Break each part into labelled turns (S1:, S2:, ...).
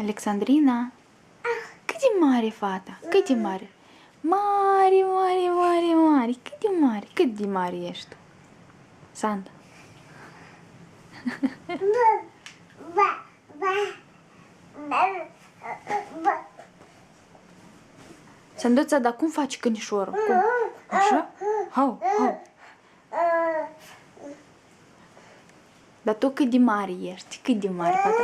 S1: Alexandrina, cât de mare e fata? Cât de mare? Mare, mare, mare, mare. Cât de mare? Cât de mare ești tu? Sanda. Sanduța, dar cum faci cănișorul? Cum? Așa? Hau, hau. Dar tu cât de mare ești? Cât de mare, fata?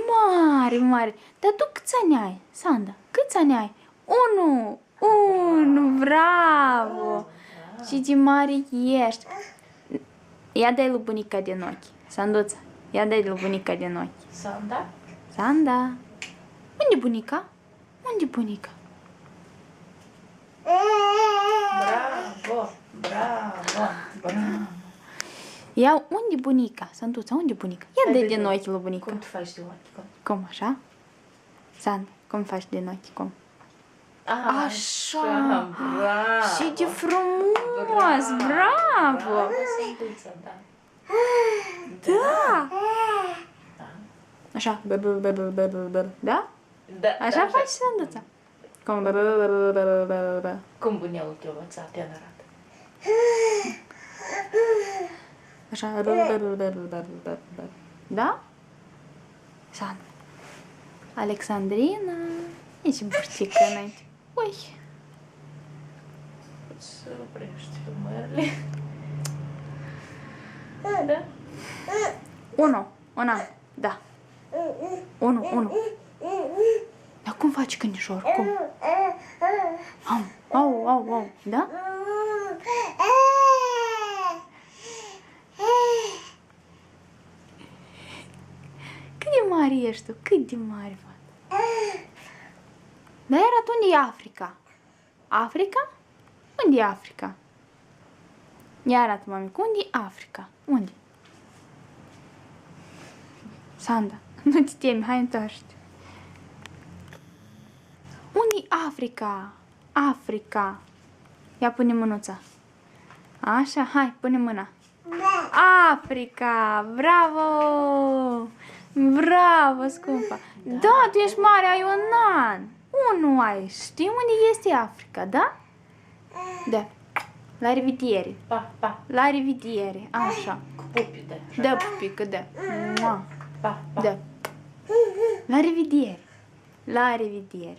S1: Mare, mare. Dar tu câți ani ai, Sanda? Câți ani ai? Unu, bravo! Și de mare ești. Ia dai lui bunica din ochi. Sanduța, ia dai lui bunica din ochi.
S2: Sanda?
S1: Sanda. Unde bunica? Unde bunica?
S2: Bravo, bravo, bravo.
S1: Ia, unde bunica? Sanduța, unde bunica? Ia dai din ochi lui bunica.
S2: Cum tu faci de ochi?
S1: Cum, așa? Sanda, cum faci din ochi? Cum? Așa.
S2: Bravo.
S1: Și de frumos, bravo!
S2: Sanduța, da.
S1: Da!
S2: Da.
S1: Așa, da?
S2: Da,
S1: Așa
S2: da,
S1: faci Sanduța. Cum?
S2: Cum bunelul te-a învățat, te arată.
S1: Așa, da? Sanda. Alexandrina, nici buștică înainte. Ui!
S2: Să oprești filmările. Da?
S1: Una, da. Unu. Dar cum faci cănișor? Cum? Au, da? Cât de mare ești tu? Cât de mare, fata? Dar iar unde e Africa? Africa? Unde e Africa? Ia arată, mamică, unde e Africa? Unde? Sanda, nu te temi, hai întoarce-te. Unde e Africa? Africa. Ia pune mânuța. Așa, hai, pune mâna. Africa, bravo! Bravo, scumpa. Da, tu ești mare, ai un an. Unu ai. Știi unde este Africa, da? Da. La revedere.
S2: Pa.
S1: La revedere. Așa.
S2: Cu pupii, da. Așa.
S1: Da, pupică, da. Mua.
S2: Pa.
S1: Da. La revedere. La revedere.